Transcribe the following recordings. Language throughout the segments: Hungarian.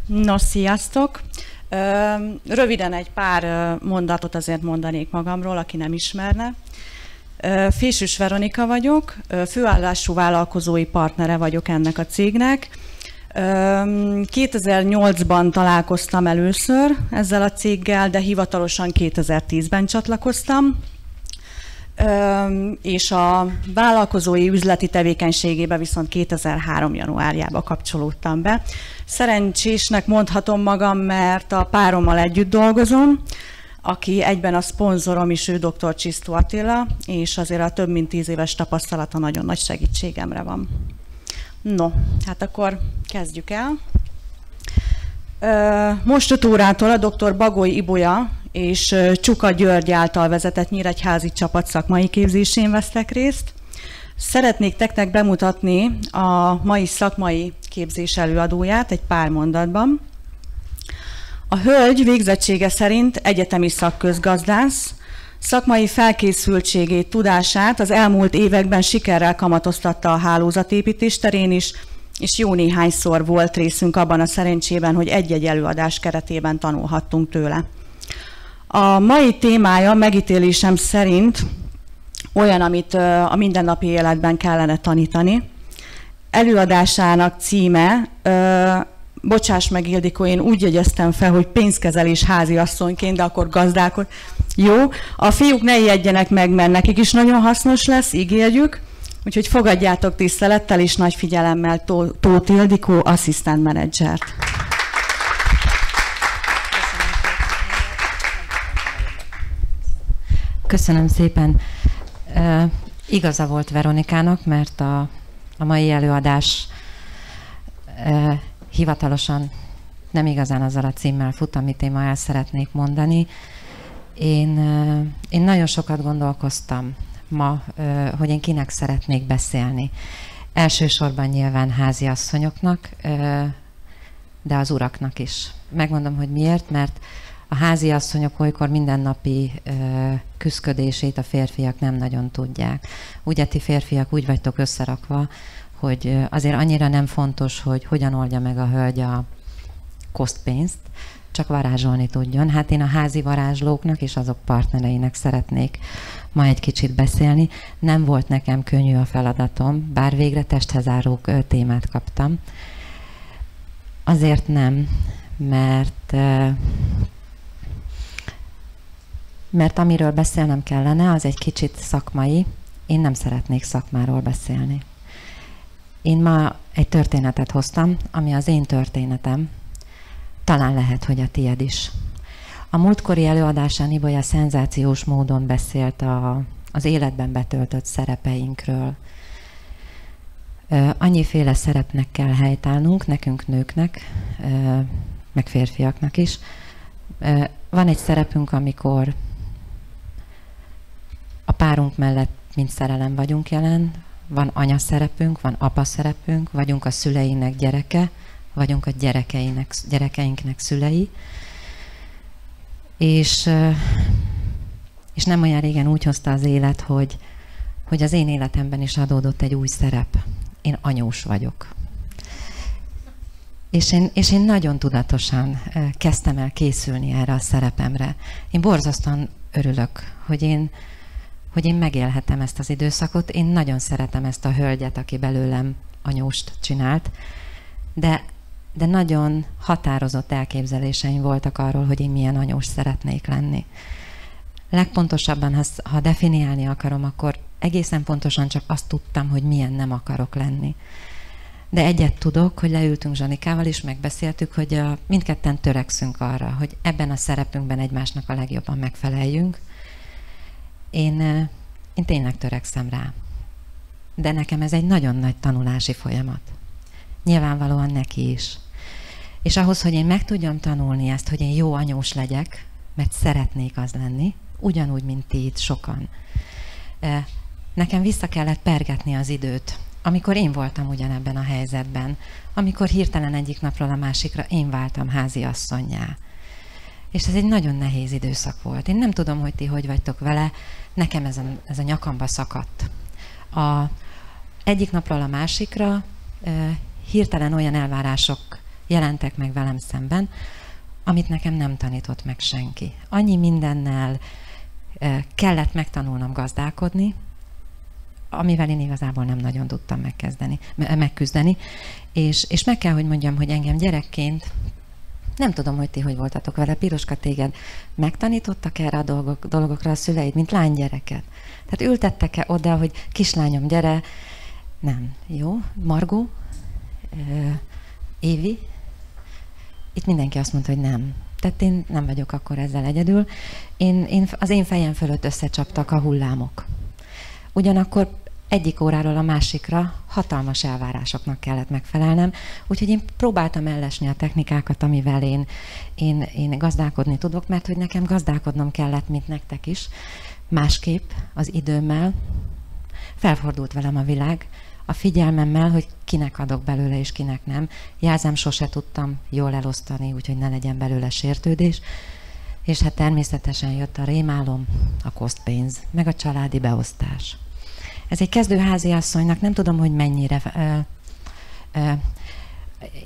No, sziasztok! Röviden egy pár mondatot azért mondanék magamról, aki nem ismerne. Fésűs Veronika vagyok, főállású vállalkozói partnere vagyok ennek a cégnek. 2008-ban találkoztam először ezzel a céggel, de hivatalosan 2010-ben csatlakoztam. És a vállalkozói üzleti tevékenységébe viszont 2003. januárjában kapcsolódtam be. Szerencsésnek mondhatom magam, mert a párommal együtt dolgozom, aki egyben a szponzorom is, ő dr. Csisztó Attila, és azért a több mint 10 éves tapasztalata nagyon nagy segítségemre van. No, hát akkor kezdjük el. Most 5 órától a dr. Bagoly Ibolya és Csuka György által vezetett nyíregyházi csapat szakmai képzésén vesztek részt. Szeretnék nektek bemutatni a mai szakmai képzés előadóját egy pár mondatban. A hölgy végzettsége szerint egyetemi szakközgazdász, szakmai felkészültségét, tudását az elmúlt években sikerrel kamatoztatta a hálózatépítés terén is, és jó néhányszor volt részünk abban a szerencsében, hogy egy-egy előadás keretében tanulhattunk tőle. A mai témája megítélésem szerint olyan, amit a mindennapi életben kellene tanítani. Előadásának címe, bocsáss meg Ildikó, én úgy jegyeztem fel, hogy pénzkezelés háziasszonyként, de akkor gazdálkod. Jó, a fiúk ne ijedjenek meg, mert nekik is nagyon hasznos lesz, ígérjük. Úgyhogy fogadjátok tisztelettel és nagy figyelemmel Tóth Ildikó, asszisztent menedzsert. Köszönöm szépen. Igaza volt Veronikának, mert a mai előadás hivatalosan nem igazán azzal a címmel fut, amit én ma el szeretnék mondani. Én nagyon sokat gondolkoztam ma, hogy én kinek szeretnék beszélni. Elsősorban nyilván háziasszonyoknak, de az uraknak is. Megmondom, hogy miért, mert a háziasszonyok olykor mindennapi küszködését a férfiak nem nagyon tudják. Ugye ti férfiak úgy vagytok összerakva, hogy azért annyira nem fontos, hogy hogyan oldja meg a hölgy a kosztpénzt, csak varázsolni tudjon. Hát én a házi varázslóknak és azok partnereinek szeretnék ma egy kicsit beszélni. Nem volt nekem könnyű a feladatom, bár végre testhez áró témát kaptam. Azért nem, mert amiről beszélnem kellene, az egy kicsit szakmai. Én nem szeretnék szakmáról beszélni. Én ma egy történetet hoztam, ami az én történetem. Talán lehet, hogy a tied is. A múltkori előadásán Ibolya szenzációs módon beszélt az életben betöltött szerepeinkről. Annyiféle szerepnek kell helytállnunk, nekünk nőknek, meg férfiaknak is. Van egy szerepünk, amikor a párunk mellett mint szerelem vagyunk jelen, van anya szerepünk, van apa szerepünk, vagyunk a szüleinek gyereke, vagyunk a gyerekeinknek szülei. És nem olyan régen úgy hozta az élet, hogy az én életemben is adódott egy új szerep. Én anyós vagyok. És én nagyon tudatosan kezdtem el készülni erre a szerepemre. Én borzasztóan örülök, hogy én megélhetem ezt az időszakot. Én nagyon szeretem ezt a hölgyet, aki belőlem anyóst csinált, de nagyon határozott elképzeléseim voltak arról, hogy én milyen anyós szeretnék lenni. Legpontosabban, ha definiálni akarom, akkor egészen pontosan csak azt tudtam, hogy milyen nem akarok lenni. De egyet tudok, hogy leültünk Zsanikával, és megbeszéltük, hogy mindketten törekszünk arra, hogy ebben a szerepünkben egymásnak a legjobban megfeleljünk. Én tényleg törekszem rá. De nekem ez egy nagyon nagy tanulási folyamat. Nyilvánvalóan neki is. És ahhoz, hogy én meg tudjam tanulni ezt, hogy én jó anyós legyek, mert szeretnék az lenni, ugyanúgy, mint ti itt sokan. Nekem vissza kellett pergetni az időt, amikor én voltam ugyanebben a helyzetben, amikor hirtelen egyik napról a másikra én váltam háziasszonnyá. És ez egy nagyon nehéz időszak volt. Én nem tudom, hogy ti hogy vagytok vele, nekem ez a nyakamba szakadt. Egyik napról a másikra hirtelen olyan elvárások jelentek meg velem szemben, amit nekem nem tanított meg senki. Annyi mindennel kellett megtanulnom gazdálkodni, amivel én igazából nem nagyon tudtam megküzdeni. És meg kell, hogy mondjam, hogy engem gyerekként, nem tudom, hogy ti hogy voltatok vele, Piroska, téged megtanítottak erre a dolgokra a szüleid, mint lánygyereket? Tehát ültettek-e oda, hogy kislányom, gyere? Nem. Jó? Margó? Évi? Itt mindenki azt mondta, hogy nem. Tehát én nem vagyok akkor ezzel egyedül. Az én fejem fölött összecsaptak a hullámok. Ugyanakkor egyik óráról a másikra hatalmas elvárásoknak kellett megfelelnem, úgyhogy én próbáltam ellesni a technikákat, amivel én gazdálkodni tudok, mert hogy nekem gazdálkodnom kellett, mint nektek is, másképp az időmmel. Felfordult velem a világ, a figyelmemmel, hogy kinek adok belőle és kinek nem. Jelzem, sose tudtam jól elosztani, úgyhogy ne legyen belőle sértődés. És hát természetesen jött a rémálom, a kosztpénz, meg a családi beosztás. Ez egy kezdő háziasszonynak nem tudom, hogy mennyire...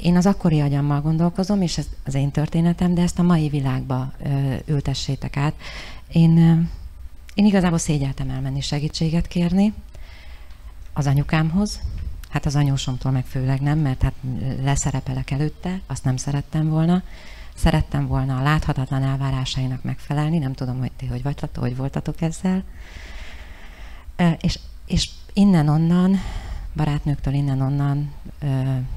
Én az akkori agyammal gondolkozom, és ez az én történetem, de ezt a mai világba ültessétek át. Én igazából szégyeltem elmenni segítséget kérni az anyukámhoz, hát az anyósomtól meg főleg nem, mert hát leszerepelek előtte, azt nem szerettem volna. Szerettem volna a láthatatlan elvárásainak megfelelni, nem tudom, hogy ti hogy voltatok ezzel. És innen-onnan, barátnőktől innen-onnan,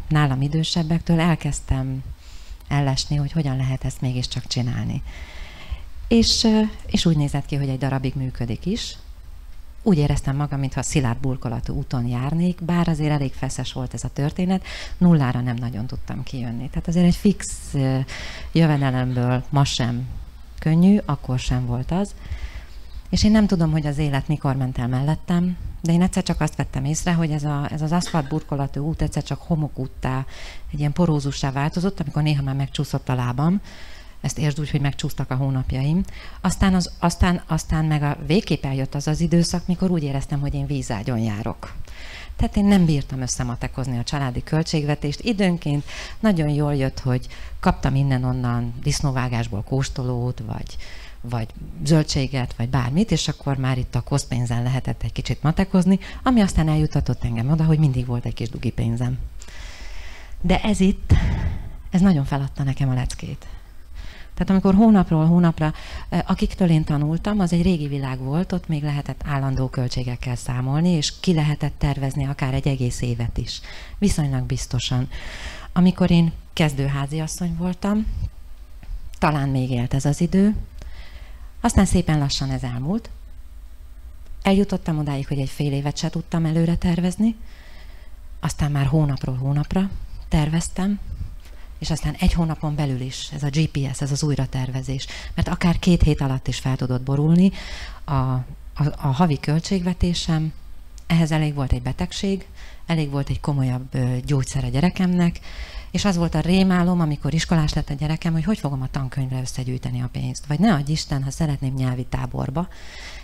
nálam idősebbektől elkezdtem ellesni, hogy hogyan lehet ezt mégiscsak csinálni. És úgy nézett ki, hogy egy darabig működik is. Úgy éreztem magam, mintha szilárd burkolatú úton járnék, bár azért elég feszes volt ez a történet, nullára nem nagyon tudtam kijönni. Tehát azért egy fix jövedelemből ma sem könnyű, akkor sem volt az. És én nem tudom, hogy az élet mikor ment el mellettem, de én egyszer csak azt vettem észre, hogy ez az aszfalt burkolatú út egyszer csak homokúttá, egy ilyen porózussá változott, amikor néha már megcsúszott a lábam. Ezt értsd úgy, hogy megcsúsztak a hónapjaim. Aztán meg végképp eljött az időszak, mikor úgy éreztem, hogy én vízágyon járok. Tehát én nem bírtam összematekozni a családi költségvetést. Időnként nagyon jól jött, hogy kaptam innen-onnan disznóvágásból kóstolót, vagy zöldséget, vagy bármit, és akkor már itt a kosztpénzen lehetett egy kicsit matekozni, ami aztán eljutatott engem oda, hogy mindig volt egy kis dugi pénzem. De ez nagyon feladta nekem a leckét. Tehát amikor hónapról hónapra, akiktől én tanultam, az egy régi világ volt, ott még lehetett állandó költségekkel számolni, és ki lehetett tervezni akár egy egész évet is. Viszonylag biztosan. Amikor én kezdőháziasszony voltam, talán még élt ez az idő, aztán szépen lassan ez elmúlt. Eljutottam odáig, hogy egy fél évet se tudtam előre tervezni, aztán már hónapról hónapra terveztem, és aztán egy hónapon belül is, ez a GPS, ez az újratervezés, mert akár 2 hét alatt is fel tudott borulni a havi költségvetésem, ehhez elég volt egy betegség, elég volt egy komolyabb gyógyszer a gyerekemnek, és az volt a rémálom, amikor iskolás lett a gyerekem, hogy fogom a tankönyvre összegyűjteni a pénzt. Vagy ne adj Isten, ha szeretném nyelvi táborba,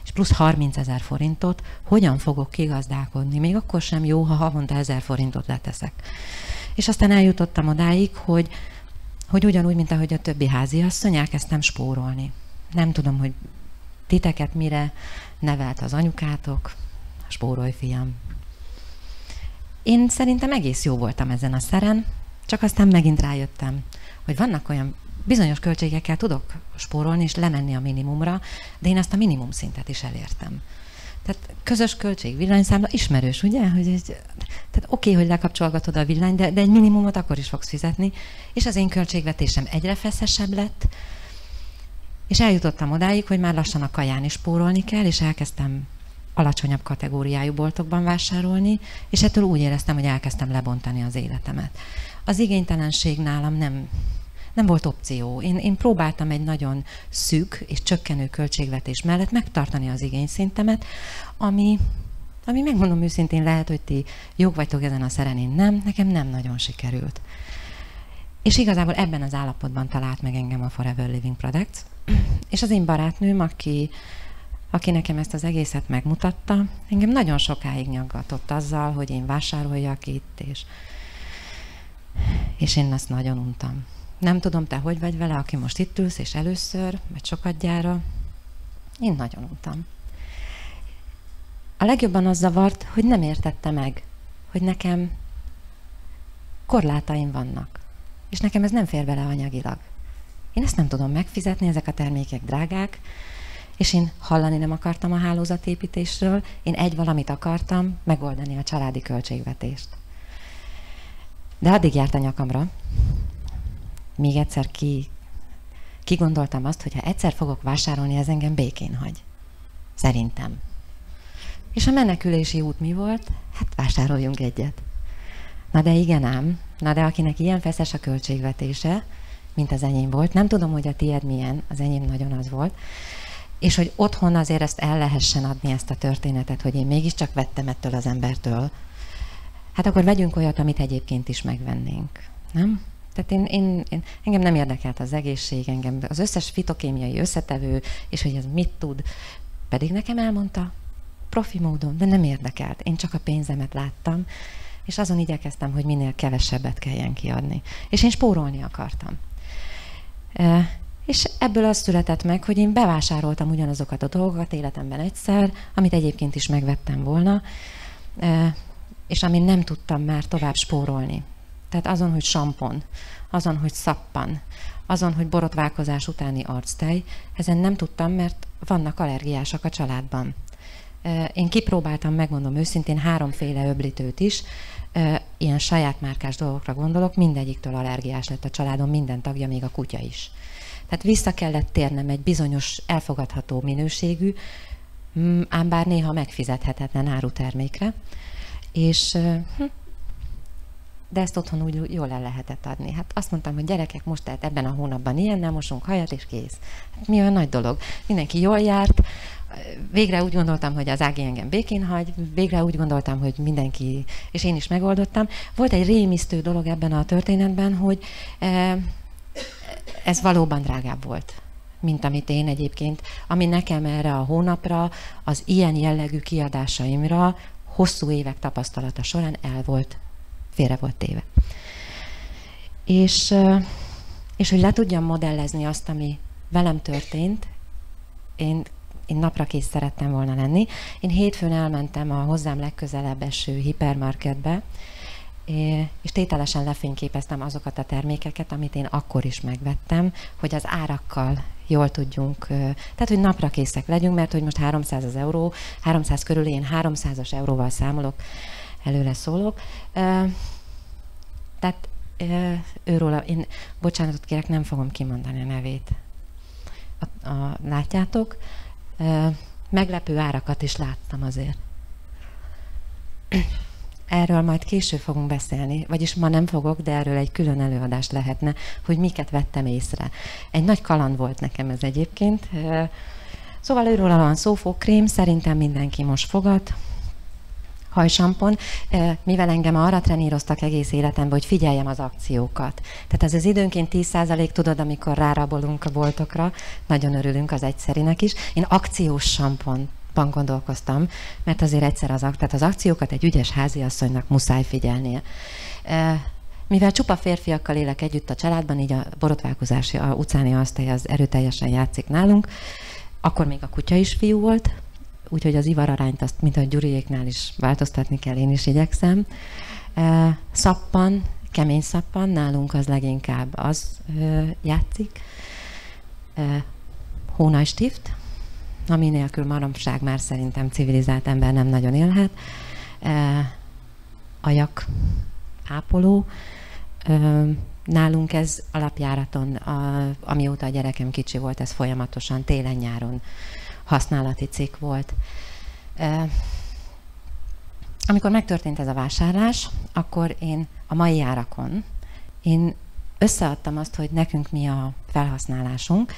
és plusz 30 000 forintot, hogyan fogok kigazdálkodni? Még akkor sem jó, ha havonta 1000 forintot leteszek. És aztán eljutottam odáig, hogy ugyanúgy, mint ahogy a többi háziasszony, elkezdtem spórolni. Nem tudom, hogy titeket mire nevelt az anyukátok, spórolj, fiam. Én szerintem egész jó voltam ezen a szeren, csak aztán megint rájöttem, hogy vannak olyan bizonyos költségekkel tudok spórolni és lemenni a minimumra, de én ezt a minimum szintet is elértem. Tehát közös költség, villanyszámla, ismerős, ugye? Tehát oké, hogy lekapcsolgatod a villany, de egy minimumot akkor is fogsz fizetni, és az én költségvetésem egyre feszesebb lett, és eljutottam odáig, hogy már lassan a kaján is spórolni kell, és elkezdtem alacsonyabb kategóriájú boltokban vásárolni, és ettől úgy éreztem, hogy elkezdtem lebontani az életemet. Az igénytelenség nálam nem volt opció. Én próbáltam egy nagyon szűk és csökkenő költségvetés mellett megtartani az igényszintemet, ami megmondom őszintén, lehet, hogy ti jók vagytok ezen a szeren, én nem, nekem nem nagyon sikerült. És igazából ebben az állapotban talált meg engem a Forever Living Products, és az én barátnőm, aki nekem ezt az egészet megmutatta, engem nagyon sokáig nyaggatott azzal, hogy én vásároljak itt, És én azt nagyon untam. Nem tudom, te hogy vagy vele, aki most itt ülsz, és először, vagy sokadjára. Én nagyon untam. A legjobban az zavart, hogy nem értette meg, hogy nekem korlátaim vannak. És nekem ez nem fér bele anyagilag. Én ezt nem tudom megfizetni, ezek a termékek drágák, és én hallani nem akartam a hálózatépítésről, én egy valamit akartam, megoldani a családi költségvetést. De addig járt a nyakamra, még egyszer kigondoltam azt, hogy ha egyszer fogok vásárolni, ez engem békén hagy. Szerintem. És a menekülési út mi volt? Hát vásároljunk egyet. Na de igen ám, na de akinek ilyen feszes a költségvetése, mint az enyém volt, nem tudom, hogy a tiéd milyen, az enyém nagyon az volt, és hogy otthon azért ezt el lehessen adni, ezt a történetet, hogy én mégiscsak vettem ettől az embertől, hát akkor vegyünk olyat, amit egyébként is megvennénk, nem? Tehát engem nem érdekelt az egészség, engem az összes fitokémiai összetevő, és hogy ez mit tud, pedig nekem elmondta profi módon, de nem érdekelt. Én csak a pénzemet láttam, és azon igyekeztem, hogy minél kevesebbet kelljen kiadni. És én spórolni akartam. És ebből az született meg, hogy én bevásároltam ugyanazokat a dolgokat életemben egyszer, amit egyébként is megvettem volna, és amin nem tudtam már tovább spórolni. Tehát azon, hogy sampon, azon, hogy szappan, azon, hogy borotválkozás utáni arctej, ezen nem tudtam, mert vannak allergiások a családban. Én kipróbáltam, megmondom őszintén, 3 öblítőt is, ilyen saját márkás dolgokra gondolok, mindegyiktől allergiás lett a családon minden tagja, még a kutya is. Tehát vissza kellett térnem egy bizonyos elfogadható minőségű, ám bár néha megfizethetetlen árutermékre, és de ezt otthon úgy jól el lehetett adni. Hát azt mondtam, hogy gyerekek, most tehát ebben a hónapban ilyennel mosunk hajat, és kész. Hát mi olyan nagy dolog? Mindenki jól járt, végre úgy gondoltam, hogy az Ági engem békén hagy, végre úgy gondoltam, hogy mindenki, és én is megoldottam. Volt egy rémisztő dolog ebben a történetben, hogy ez valóban drágább volt, mint amit én egyébként, ami nekem erre a hónapra, az ilyen jellegű kiadásaimra hosszú évek tapasztalata során félre volt téve. És hogy le tudjam modellezni azt, ami velem történt, én naprakész szerettem volna lenni. Én hétfőn elmentem a hozzám legközelebb eső hipermarketbe, és tételesen lefényképeztem azokat a termékeket, amit én akkor is megvettem, hogy az árakkal jól tudjunk, tehát hogy naprakészek legyünk, mert hogy most 300 az euró, 300 körül én 300-as euróval számolok, előre szólok. Tehát őróla, én bocsánatot kérek, nem fogom kimondani a nevét. Látjátok? Meglepő árakat is láttam azért. Erről majd később fogunk beszélni, vagyis ma nem fogok, de erről egy külön előadás lehetne, hogy miket vettem észre. Egy nagy kaland volt nekem ez egyébként. Szóval őróla van szó, fogkrém, szerintem mindenki most fogad. Hajsampon, mivel engem arra treníroztak egész életemben, hogy figyeljem az akciókat. Tehát ez az időnként 10%, tudod, amikor rárabolunk a boltokra, nagyon örülünk az egyszerinek is. Én akciós samponban gondolkoztam, mert azért egyszer tehát az akciókat egy ügyes háziasszonynak muszáj figyelnie. Mivel csupa férfiakkal élek együtt a családban, így a borotválkozási, a utcáni asztalya az erőteljesen játszik nálunk, akkor még a kutya is fiú volt, úgyhogy az ivararányt azt, mint a Gyuriéknál is változtatni kell, én is igyekszem. Szappan, kemény szappan, nálunk az leginkább az játszik. Hónajstift, ami nélkül manapság már szerintem civilizált ember nem nagyon élhet. Ajak, ápoló. Nálunk ez alapjáraton, amióta a gyerekem kicsi volt, ez folyamatosan télen-nyáron használati cikk volt. Amikor megtörtént ez a vásárlás, akkor én a mai árakon összeadtam azt, hogy nekünk mi a felhasználásunk,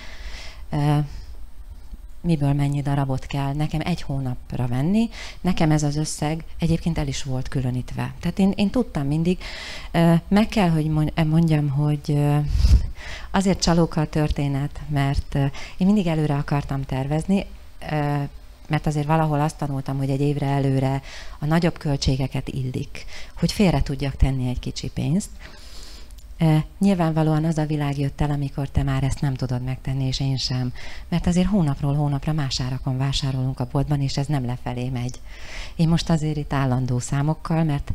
miből mennyi darabot kell nekem egy hónapra venni. Nekem ez az összeg egyébként el is volt különítve. Tehát én tudtam mindig, meg kell, hogy mondjam, hogy azért csalóka a történet, mert én mindig előre akartam tervezni, mert azért valahol azt tanultam, hogy egy évre előre a nagyobb költségeket illik, hogy félre tudjak tenni egy kicsi pénzt. Nyilvánvalóan az a világ jött el, amikor te már ezt nem tudod megtenni, és én sem. Mert azért hónapról hónapra más árakon vásárolunk a boltban, és ez nem lefelé megy. Én most azért itt állandó számokkal, mert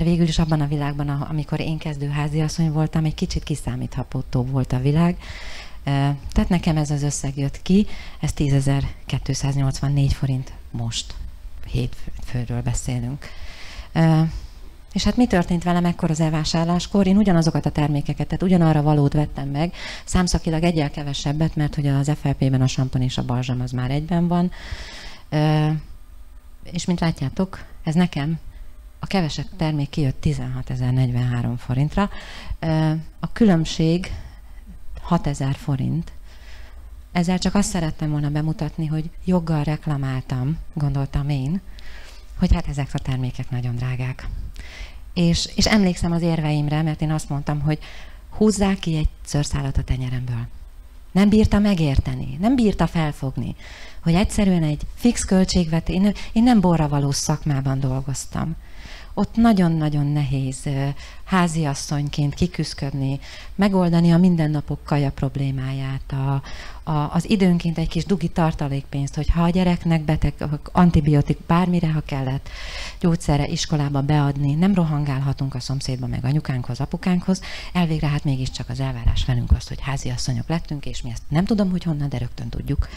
végül is abban a világban, amikor én kezdő háziasszony voltam, egy kicsit kiszámítható volt a világ. Tehát nekem ez az összeg jött ki, ez 10.284 forint most. 7 főről beszélünk. És hát mi történt velem ekkor az elvásárláskor? Én ugyanazokat a termékeket, tehát ugyanarra valót vettem meg, számszakilag egyel kevesebbet, mert hogy az FLP-ben a sampon és a balzsam az már egyben van. És mint látjátok, ez nekem a kevesebb termék kijött 16.043 forintra. A különbség 6.000 forint. Ezzel csak azt szerettem volna bemutatni, hogy joggal reklamáltam, gondoltam én, hogy hát ezek a termékek nagyon drágák. És emlékszem az érveimre, mert én azt mondtam, hogy húzzák ki egy szőrszálat a tenyeremből. Nem bírta megérteni, nem bírta felfogni, hogy egyszerűen egy fix költségvetés, én nem borravalós szakmában dolgoztam. Ott nagyon-nagyon nehéz háziasszonyként kiküszködni, megoldani a mindennapok kaja problémáját, az időnként egy kis dugi tartalékpénzt, hogy ha a gyereknek beteg, antibiotik, bármire, ha kellett, gyógyszerre iskolába beadni, nem rohangálhatunk a szomszédba, meg anyukánkhoz, apukánkhoz, elvégre hát mégiscsak az elvárás velünk az, hogy háziasszonyok lettünk, és mi ezt nem tudom, hogy honnan, de rögtön tudjuk.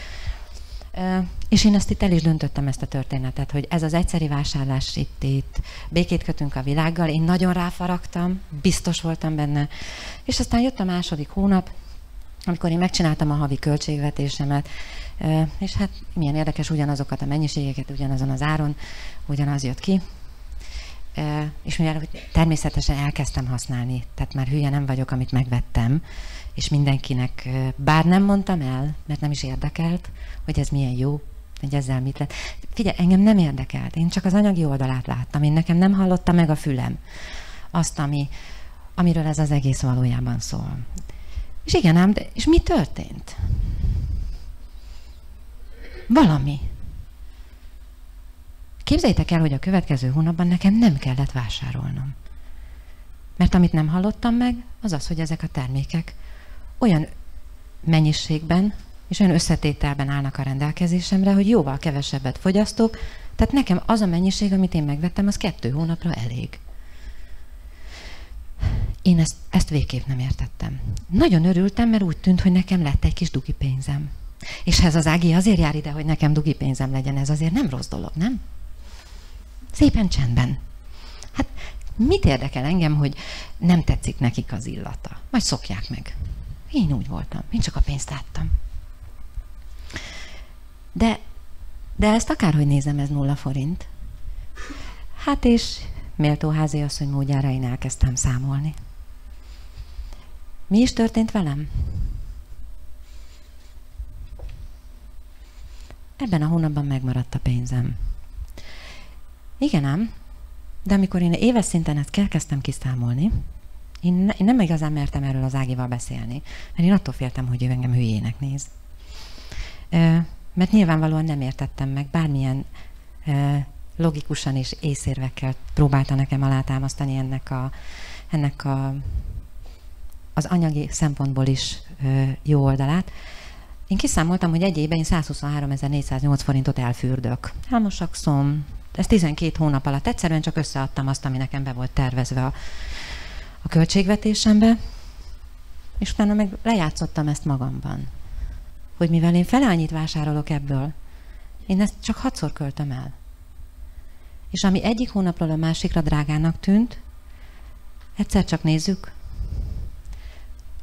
És én ezt itt el is döntöttem, ezt a történetet, hogy ez az egyszeri vásárlás itt békét kötünk a világgal, én nagyon ráfaragtam, biztos voltam benne, és aztán jött a második hónap, amikor én megcsináltam a havi költségvetésemet, és hát milyen érdekes, ugyanazokat a mennyiségeket, ugyanazon az áron, ugyanaz jött ki, és mivel természetesen elkezdtem használni, tehát már hülye nem vagyok, amit megvettem, és mindenkinek, bár nem mondtam el, mert nem is érdekelt, hogy ez milyen jó, hogy ezzel mit lett. Figyelj, engem nem érdekelt, én csak az anyagi oldalát láttam, én nekem nem hallotta meg a fülem azt, amiről ez az egész valójában szól. És igen ám, és mi történt? Valami. Képzeljétek el, hogy a következő hónapban nekem nem kellett vásárolnom. Mert amit nem hallottam meg, az az, hogy ezek a termékek olyan mennyiségben és olyan összetételben állnak a rendelkezésemre, hogy jóval kevesebbet fogyasztok, tehát nekem az a mennyiség, amit én megvettem, az 2 hónapra elég. Én ezt végképp nem értettem. Nagyon örültem, mert úgy tűnt, hogy nekem lett egy kis dugi pénzem. És ez az Ági azért jár ide, hogy nekem dugi pénzem legyen, ez azért nem rossz dolog, nem? Szépen csendben. Hát mit érdekel engem, hogy nem tetszik nekik az illata? Majd szokják meg. Én úgy voltam, én csak a pénzt láttam. De ezt akárhogy nézem, ez 0 forint. Hát és méltó háziasszony módjára én elkezdtem számolni. Mi is történt velem? Ebben a hónapban megmaradt a pénzem. Igen ám, de amikor én éves szinten ezt elkezdtem kiszámolni, én nem igazán mertem erről az Ágival beszélni, mert én attól féltem, hogy ő engem hülyének néz. Mert nyilvánvalóan nem értettem meg, bármilyen logikusan és észérvekkel próbálta nekem alátámasztani ennek az anyagi szempontból is jó oldalát. Én kiszámoltam, hogy egy évben én 123.408 forintot elfürdök. Elmosakszom, ez 12 hónap alatt egyszerűen csak összeadtam azt, ami nekem be volt tervezve a költségvetésembe, és utána meg lejátszottam ezt magamban. Hogy mivel én fele annyit vásárolok ebből, én ezt csak 6-szor költöm el. És ami egyik hónapról a másikra drágának tűnt, egyszer csak nézzük,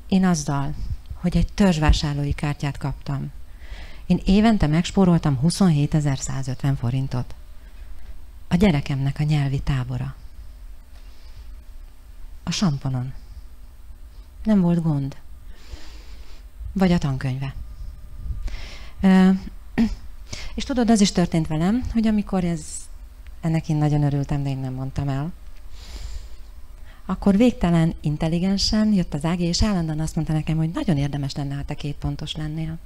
én azzal, hogy egy törzsvásárlói kártyát kaptam, én évente megspóroltam 27.150 forintot. A gyerekemnek a nyelvi tábora. A samponon. Nem volt gond. Vagy a tankönyve. És tudod, az is történt velem, hogy amikor ennek én nagyon örültem, de én nem mondtam el, akkor végtelen intelligensen jött az Ági, és állandóan azt mondta nekem, hogy nagyon érdemes lenne, ha te 2 pontos lennél.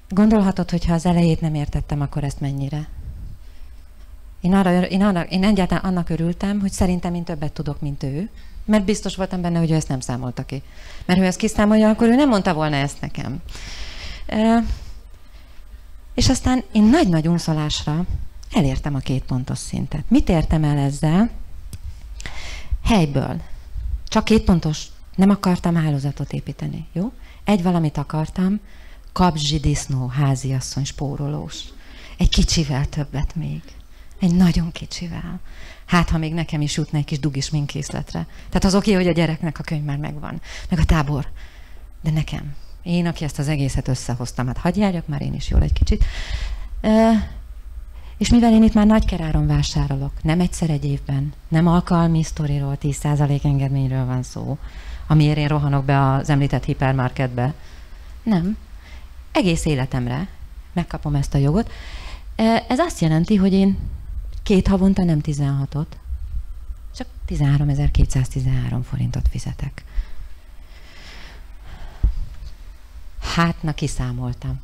Gondolhatod, hogy ha az elejét nem értettem, akkor ezt mennyire. Én egyáltalán annak örültem, hogy szerintem én többet tudok, mint ő, mert biztos voltam benne, hogy ő ezt nem számolta ki. Mert ő ezt kiszámolja, akkor ő nem mondta volna ezt nekem. És aztán én nagy-nagy unszolásra elértem a 2 pontos szintet. Mit értem el ezzel? Helyből. Csak 2 pontos. Nem akartam hálózatot építeni, jó? Egy valamit akartam, kapzsidisznó, háziasszony, spórolós. Egy kicsivel többet még. Egy nagyon kicsivel. Hát, ha még nekem is jutna egy kis dugis minkészletre. Tehát az oké, hogy a gyereknek a könyv már megvan. Meg a tábor. De nekem. Én, aki ezt az egészet összehoztam, hát hagyj járjak már én is jól egy kicsit. És mivel én itt már Nagykeráron vásárolok, nem egyszer egy évben, nem alkalmi sztoriról, 10% engedményről van szó, amiért én rohanok be az említett hipermarketbe. Nem. Egész életemre megkapom ezt a jogot. Ez azt jelenti, hogy én 2 havonta nem 16-ot, csak 13.213 forintot fizetek. Hát, na kiszámoltam,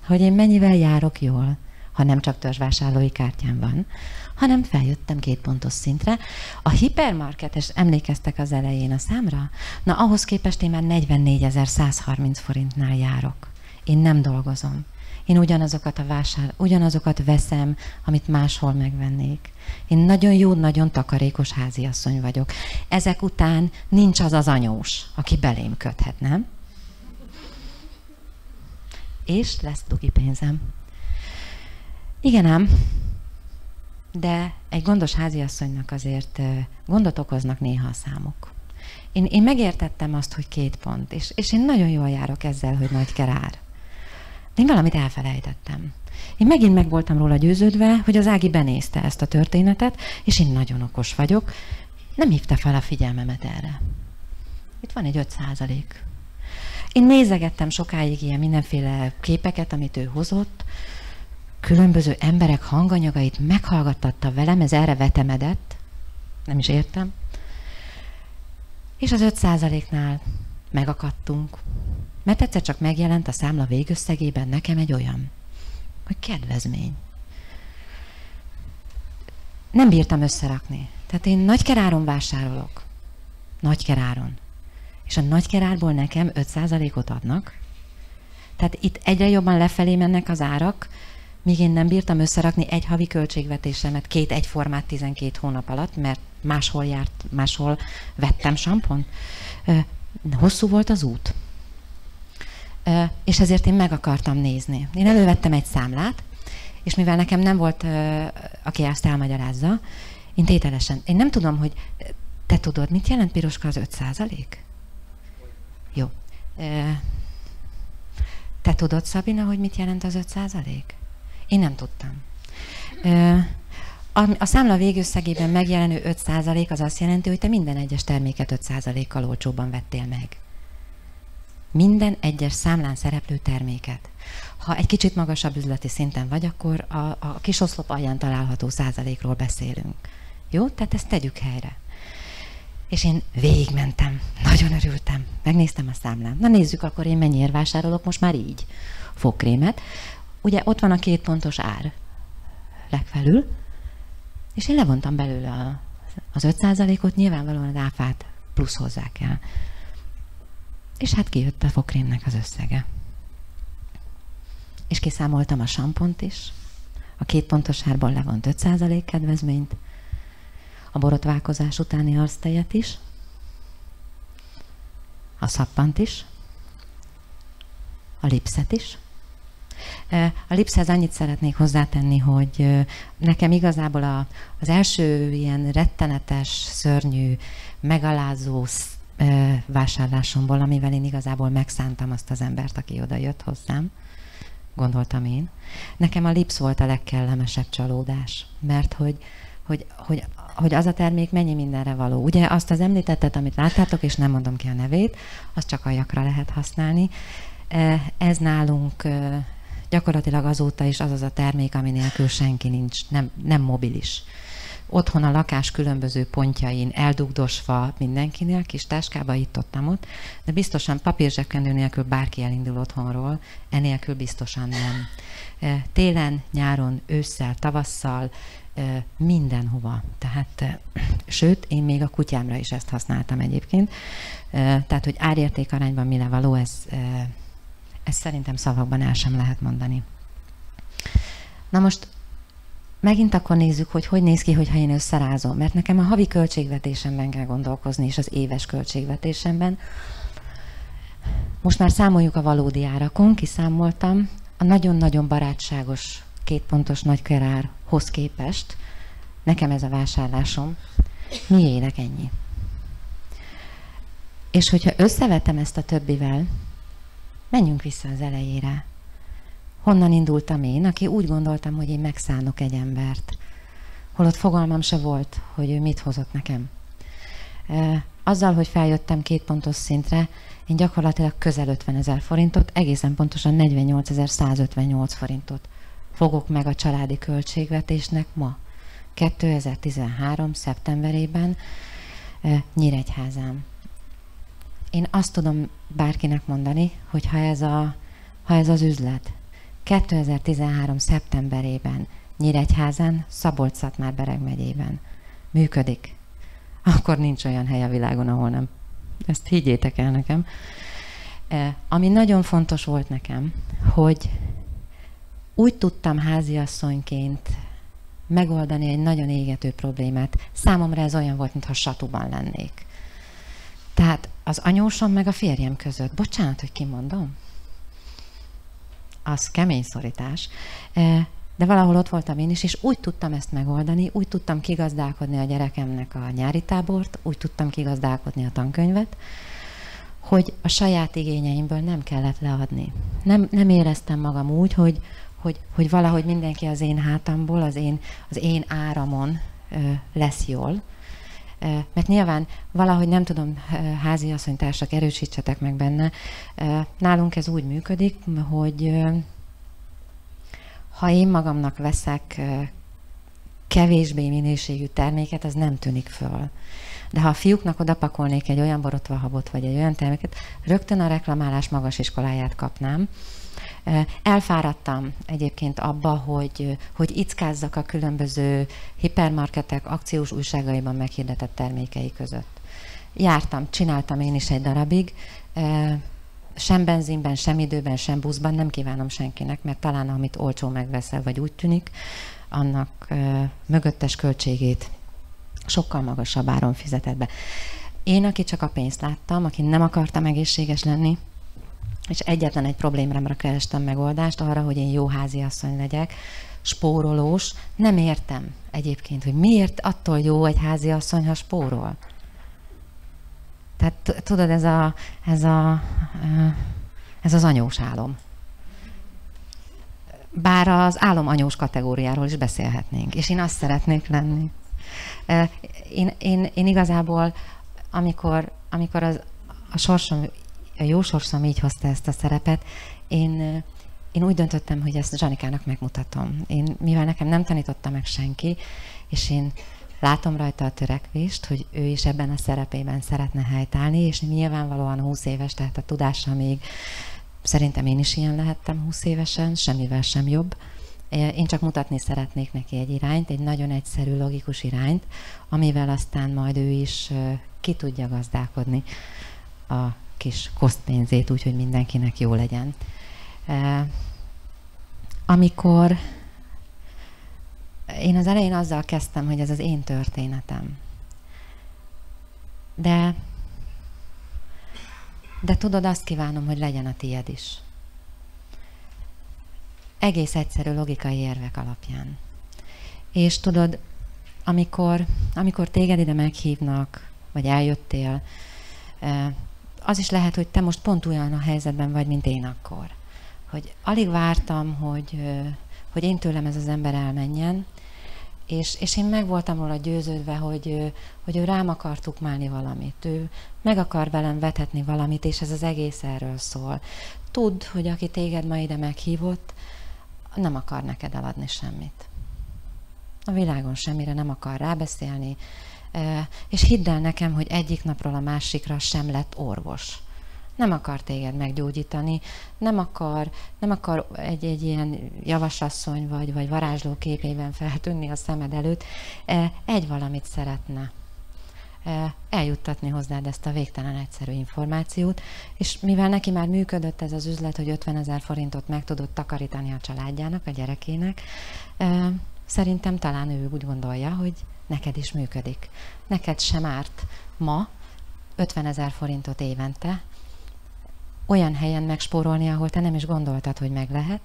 hogy én mennyivel járok jól, ha nem csak törzsvásárlói kártyám van, hanem feljöttem 2 pontos szintre. A hipermarketes, emlékeztek az elején a számra? Na, ahhoz képest én már 44.130 forintnál járok. Én nem dolgozom. Én ugyanazokat veszem, amit máshol megvennék. Én nagyon jó, nagyon takarékos háziasszony vagyok. Ezek után nincs az az anyós, aki belém köthet, nem? És lesz dugi pénzem. Igen ám, de egy gondos háziasszonynak azért gondot okoznak néha a számok. Én megértettem azt, hogy 2 pont, és én nagyon jól járok ezzel, hogy Nagykerár. De én valamit elfelejtettem. Én megint meg voltam róla győződve, hogy az Ági benézte ezt a történetet, és én nagyon okos vagyok. Nem hívta fel a figyelmemet erre. Itt van egy 5%. Én nézegettem sokáig ilyen mindenféle képeket, amit ő hozott, különböző emberek hanganyagait meghallgattatta velem, ez erre vetemedett, nem is értem. És az 5%-nál megakadtunk, mert egyszer csak megjelent a számla végösszegében nekem egy olyan, hogy kedvezmény. Nem bírtam összerakni. Tehát én Nagykeráron vásárolok. Nagykeráron. És a Nagykerárból nekem 5%-ot adnak. Tehát itt egyre jobban lefelé mennek az árak, míg én nem bírtam összerakni egy havi költségvetésemet 2 egyformát 12 hónap alatt, mert máshol vettem sampont. Hosszú volt az út. És ezért én meg akartam nézni. Én elővettem egy számlát, és mivel nekem nem volt, aki ezt elmagyarázza, én tételesen, én nem tudom, hogy te tudod, mit jelent, Piroska, az 5%? Jó. Te tudod, Szabina, hogy mit jelent az 5%? Én nem tudtam. A számla végösszegében megjelenő 5% az azt jelenti, hogy te minden egyes terméket 5%-kal olcsóbban vettél meg. Minden egyes számlán szereplő terméket. Ha egy kicsit magasabb üzleti szinten vagy, akkor a kis oszlop alján található százalékról beszélünk. Jó? Tehát ezt tegyük helyre. És én végigmentem, nagyon örültem, megnéztem a számlán. Na nézzük, akkor én mennyiért vásárolok most már így fogkrémet. Ugye ott van a 2 pontos ár legfelül, és én levontam belőle az 5%-ot, nyilvánvalóan az áfát plusz hozzá kell. És hát kijött a fogkrémnek az összege. És kiszámoltam a sampont is, a 2 pontos árból levont 5% kedvezményt, a borotválkozás utáni arctejet is, a szappant is, a lipszet is. A lipszhez annyit szeretnék hozzátenni, hogy nekem igazából az első ilyen rettenetes, szörnyű, megalázó vásárlásomból, amivel én igazából megszántam azt az embert, aki oda jött hozzám, gondoltam én. Nekem a lipsz volt a legkellemesebb csalódás, mert hogy az a termék mennyi mindenre való. Ugye azt az említettet, amit láttátok, és nem mondom ki a nevét, azt csak aljakra lehet használni. Ez nálunk gyakorlatilag azóta is az a termék, ami nélkül senki nincs, nem mobilis. Otthon a lakás különböző pontjain eldugdosva mindenkinél, kis táskába itt-ott, de biztosan papírzsebkendő nélkül bárki elindul otthonról, enélkül biztosan nem. Télen, nyáron, ősszel, tavasszal mindenhova. Tehát, sőt, én még a kutyámra is ezt használtam egyébként. Tehát, hogy árérték arányban mire való, ez szerintem szavakban el sem lehet mondani. Na most megint akkor nézzük, hogy néz ki, hogyha én összerázom. Mert nekem a havi költségvetésemben kell gondolkozni, és az éves költségvetésemben. Most már számoljuk a valódi árakon, kiszámoltam. A nagyon-nagyon barátságos 2 pontos nagykerárhoz képest, nekem ez a vásárlásom, miének ennyi. És hogyha összevetem ezt a többivel, menjünk vissza az elejére. Honnan indultam én, aki úgy gondoltam, hogy én megszánok egy embert. Holott fogalmam se volt, hogy ő mit hozott nekem. Azzal, hogy feljöttem 2 pontos szintre, én gyakorlatilag közel 50 000 forintot, egészen pontosan 48.158 forintot fogok meg a családi költségvetésnek ma, 2013. szeptemberében Nyíregyházán. Én azt tudom bárkinek mondani, hogy ha ez az üzlet 2013. szeptemberében Nyíregyházán, Szabolcs-Szatmár-Bereg megyében működik, akkor nincs olyan hely a világon, ahol nem. Ezt higgyétek el nekem. Ami nagyon fontos volt nekem, hogy úgy tudtam háziasszonyként megoldani egy nagyon égető problémát. Számomra ez olyan volt, mintha satuban lennék. Tehát az anyósom meg a férjem között. Bocsánat, hogy kimondom. Az kemény szorítás. De valahol ott voltam én is, és úgy tudtam ezt megoldani, úgy tudtam kigazdálkodni a gyerekemnek a nyári tábort, úgy tudtam kigazdálkodni a tankönyvet, hogy a saját igényeimből nem kellett leadni. Nem éreztem magam úgy, hogy valahogy mindenki az én hátamból, az én áramon lesz jól. Mert nyilván valahogy nem tudom, háziasszonytársak, erősítsetek meg benne, nálunk ez úgy működik, hogy ha én magamnak veszek kevésbé minőségű terméket, az nem tűnik föl. De ha a fiúknak odapakolnék egy olyan borotvahabot, vagy egy olyan terméket, rögtön a reklamálás magas iskoláját kapnám. Elfáradtam egyébként abba, hogy ickázzak a különböző hipermarketek akciós újságaiban meghirdetett termékei között. Jártam, csináltam én is egy darabig, sem benzinben, sem időben, sem buszban nem kívánom senkinek, mert talán amit olcsó megveszel, vagy úgy tűnik, annak mögöttes költségét sokkal magasabb áron fizetett be. Én, aki csak a pénzt láttam, aki nem akartam egészséges lenni, és egyetlen egy problémámra kerestem megoldást, arra, hogy én jó háziasszony legyek, spórolós, nem értem egyébként, hogy miért attól jó egy háziasszony, ha spórol. Tehát tudod, ez az anyós álom. Bár az álomanyós kategóriáról is beszélhetnénk, és én azt szeretnék lenni. Én igazából, amikor a jó sorsom így hozta ezt a szerepet, én úgy döntöttem, hogy ezt Zsanikának megmutatom. Mivel nekem nem tanította meg senki, és én látom rajta a törekvést, hogy ő is ebben a szerepében szeretne helytállni, és nyilvánvalóan 20 éves, tehát a tudása még szerintem én is ilyen lehettem 20 évesen, semmivel sem jobb. Én csak mutatni szeretnék neki egy irányt, egy nagyon egyszerű, logikus irányt, amivel aztán majd ő is ki tudja gazdálkodni a kis kosztpénzét, úgyhogy mindenkinek jó legyen. Amikor én az elején azzal kezdtem, hogy ez az én történetem. De tudod, azt kívánom, hogy legyen a tiéd is. Egész egyszerű logikai érvek alapján. És tudod, amikor téged ide meghívnak, vagy eljöttél, az is lehet, hogy te most pont olyan a helyzetben vagy, mint én akkor. Hogy alig vártam, hogy én tőlem ez az ember elmenjen, és én meg voltam róla győződve, hogy ő rám akar tukmálni valamit, ő meg akar velem vethetni valamit, és ez az egész erről szól. Tudd, hogy aki téged ma ide meghívott, nem akar neked eladni semmit. A világon semmire nem akar rábeszélni, és hidd el nekem, hogy egyik napról a másikra sem lett orvos. nem akar téged meggyógyítani, nem akar egy ilyen javasasszony vagy varázsló képében feltűnni a szemed előtt, egy valamit szeretne. Eljuttatni hozzád ezt a végtelen egyszerű információt, és mivel neki már működött ez az üzlet, hogy 50 000 forintot meg tudott takarítani a családjának, a gyerekének, szerintem talán ő úgy gondolja, hogy neked is működik. Neked sem árt ma 50 000 forintot évente olyan helyen megspórolni, ahol te nem is gondoltad, hogy meg lehet,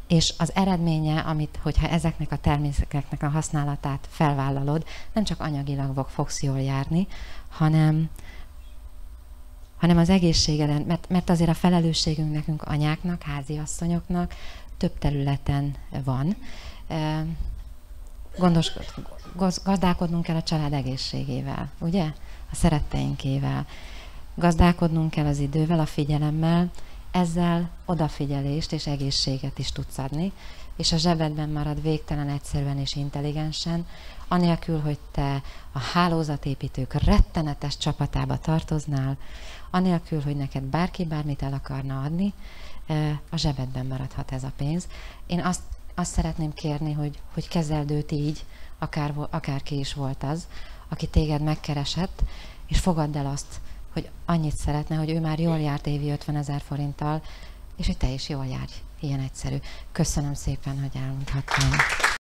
és az eredménye, hogyha ezeknek a termékeknek a használatát felvállalod, nem csak anyagilag fogsz jól járni, hanem az egészségeden, mert azért a felelősségünk nekünk anyáknak, háziasszonyoknak több területen van. Gazdálkodnunk kell a család egészségével, ugye? A szeretteinkével. Gazdálkodnunk kell az idővel, a figyelemmel, ezzel odafigyelést és egészséget is tudsz adni, és a zsebedben marad végtelen egyszerűen és intelligensen, anélkül, hogy te a hálózatépítők rettenetes csapatába tartoznál, anélkül, hogy neked bárki bármit el akarna adni, a zsebedben maradhat ez a pénz. Én azt szeretném kérni, hogy kezeld őt így, akárki is volt az, aki téged megkeresett, és fogadd el azt, hogy annyit szeretne, hogy ő már jól járt évi 50 000 forinttal, és hogy te is jól járj. Ilyen egyszerű. Köszönöm szépen, hogy elmondhattam.